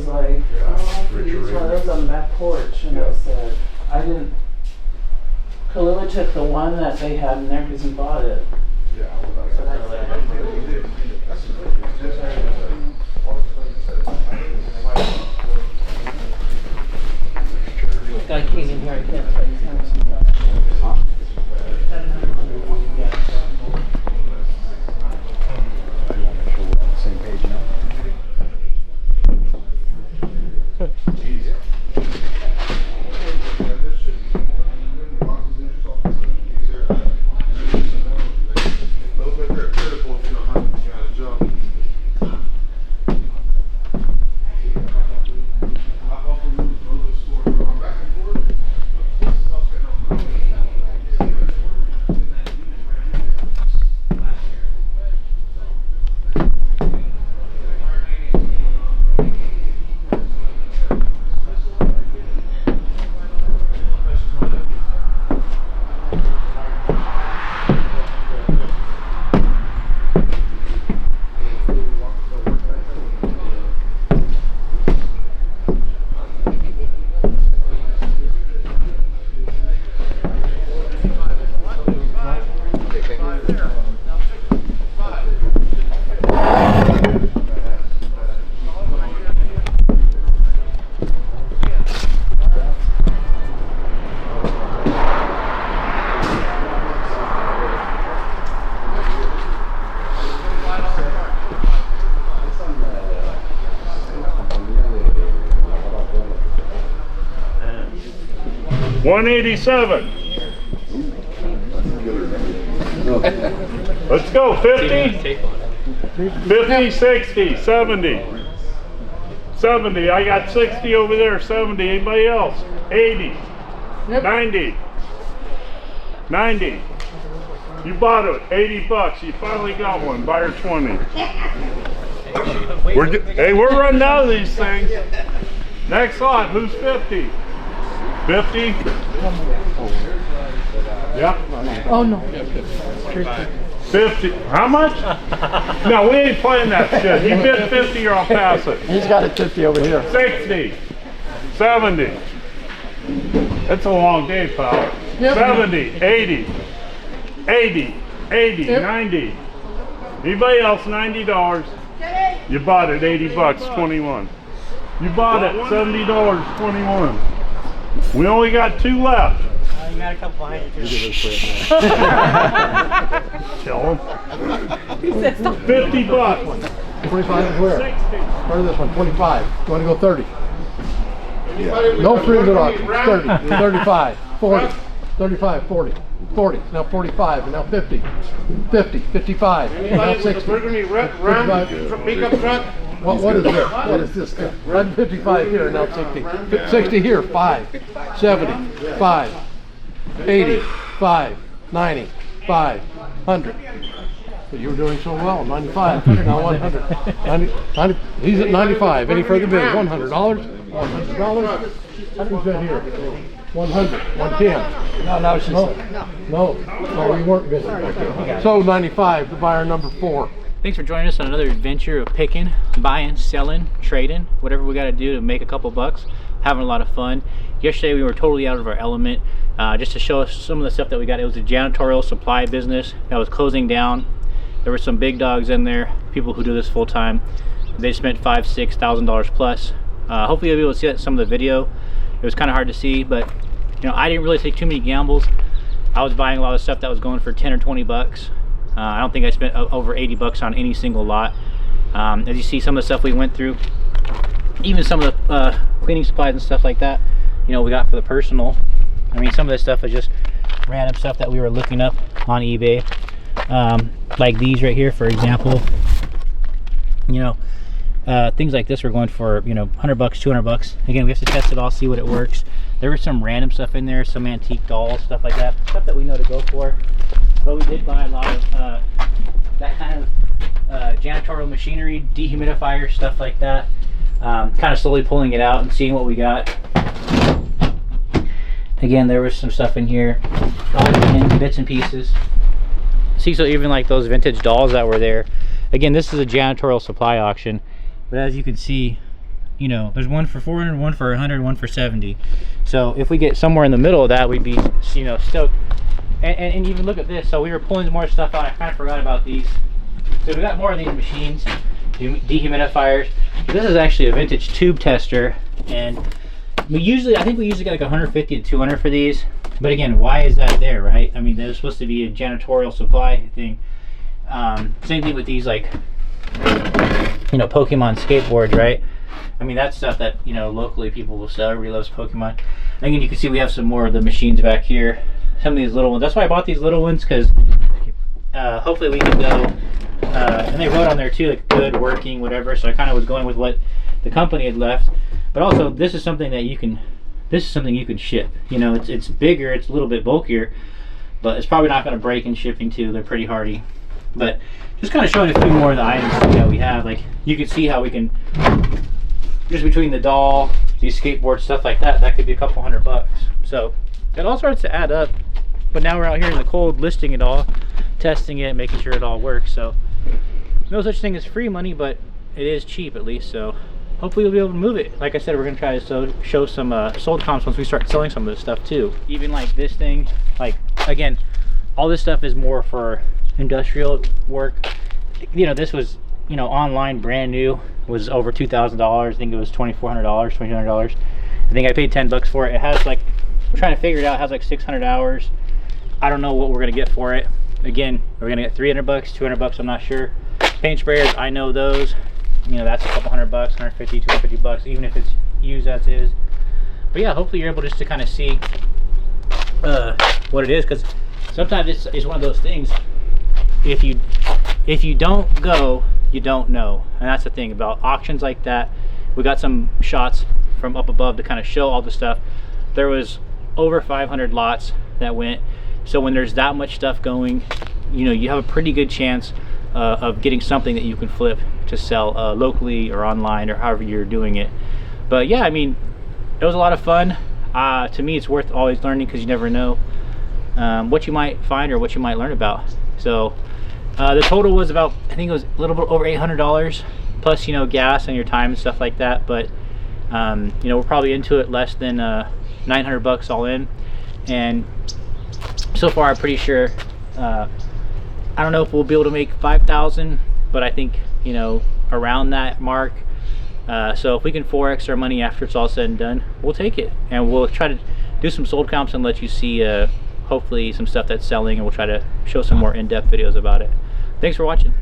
like, oh, I could use one of those on the back porch. And I said, I didn't. Kalila took the one that they had in there because he bought it. Yeah, But I said, guy came in here, I can't tell you how much he got. same page now. $187. Let's go. 50, 50, 60, 70. 70. I got 60 over there. 70. Anybody else? 80. 90. 90. You bought it. 80 bucks. You finally got one. Buyer 20. Hey, we're running out of these things. Next lot. Who's 50? 50? Yep. oh no. 50. How much? No, we ain't playing that shit. You bid 50 or I'll pass it. He's got it 50 over here. 60. 70. That's a long day, pal. Yep. 70. 80. 80. 80. Yep. 90. Anybody else? $90. You bought it. 80 bucks. 21. You bought it. $70. 21. We only got 2 left. You got a couple behind you too. Tell them. 50 bucks. 25 where? 60. Where's this one? 25. You want to go 30? No free at all. 30. 35. 40. 35. 40. 40. Now 45. And now 50. 50. 55. And now 60. 55. Pickup truck. What is this? What is this? 55 here, now 60. 60 here, 5. 70, 5. 80, 5. 90, 5. 100. But you were doing so well, 95, now 100. 90, he's at 95. Any further bid? $100? $100? Who's that here? 100, 110. No, you weren't bidding. So 95, the buyer number 4. Thanks for joining us on another adventure of picking, buying, selling, trading, whatever we got to do to make a couple bucks. Having a lot of fun. Yesterday we were totally out of our element. Just to show us some of the stuff that we got. It was a janitorial supply business that was closing down. There were some big dogs in there, people who do this full time. They spent $5,000, $6,000 plus. Hopefully you'll be able to see that in some of the video. It was kind of hard to see, but you know, I didn't really take too many gambles. I was buying a lot of stuff that was going for 10 or 20 bucks. I don't think I spent over 80 bucks on any single lot. As you see, some of the stuff we went through, even some of the cleaning supplies and stuff like that, you know, we got for the personal. I mean, some of this stuff is just random stuff that we were looking up on eBay. Like these right here, for example. You know, things like this were going for, you know, 100 bucks, 200 bucks. Again, we have to test it all, see what it works. There was some random stuff in there, some antique dolls, stuff like that. Stuff that we know to go for. But we did buy a lot of that kind of janitorial machinery, dehumidifier, stuff like that. Kind of slowly pulling it out and seeing what we got. Again, there was some stuff in here, all in bits and pieces. See, so even like those vintage dolls that were there. Again, this is a janitorial supply auction, but as you can see, you know, there's one for 400, one for 100, one for 70. So if we get somewhere in the middle of that, we'd be, you know, stoked. And even look at this. So we were pulling more stuff out. I kind of forgot about these. So we got more of these machines, dehumidifiers. This is actually a vintage tube tester, and I think we usually get like 150 to 200 for these. But again, why is that there, right? I mean, they're supposed to be a janitorial supply thing. Same thing with these, like, you know, Pokemon skateboards, right? I mean, that's stuff that, you know, locally people will sell. Everybody loves Pokemon. And again, you can see we have some more of the machines back here. Some of these little ones. That's why I bought these little ones, because hopefully we can go. And they wrote on there too, like good, working, whatever. So I kind of was going with what the company had left. But also, this is something that you can. This is something you can ship. You know, it's bigger, it's a little bit bulkier, but it's probably not going to break in shipping too. They're pretty hardy. But just kind of showing a few more of the items that we have. Like, you can see how we can, just between the doll, these skateboards, stuff like that, that could be a couple $100. So it all starts to add up. But now we're out here in the cold, listing it all, testing it, making sure it all works. So no such thing as free money, but it is cheap at least. So hopefully we'll be able to move it. Like I said, we're gonna try to show some sold comps once we start selling some of this stuff too. Even like this thing, like, again, all this stuff is more for industrial work. You know, this was, you know, online, brand new, was over $2,000. I think it was $2,400, $2,200. I think I paid 10 bucks for it. It has, like, we're trying to figure it out. It has like 600 hours. I don't know what we're gonna get for it. Again, we're gonna get 300 bucks, 200 bucks, I'm not sure. Paint sprayers, I know those. You know, that's a couple $100, 150, 250 bucks, even if it's used as is. But yeah, hopefully you're able just to kind of see what it is, because sometimes it's one of those things. If you don't go, you don't know. And that's the thing about auctions like that. We got some shots from up above to kind of show all the stuff. There was over 500 lots that went. So when there's that much stuff going, you know, you have a pretty good chance of getting something that you can flip to sell locally or online or however you're doing it. But yeah, I mean, it was a lot of fun. To me, it's worth always learning, because you never know what you might find or what you might learn about. So the total was about, I think it was a little bit over $800, plus, you know, gas and your time and stuff like that. But you know, we're probably into it less than 900 bucks all in. And so far, I'm pretty sure, I don't know if we'll be able to make 5,000, but I think, you know, around that mark. So if we can 4x our money after it's all said and done, we'll take it. And we'll try to do some sold comps and let you see hopefully some stuff that's selling, and we'll try to show some more in-depth videos about it. Thanks for watching.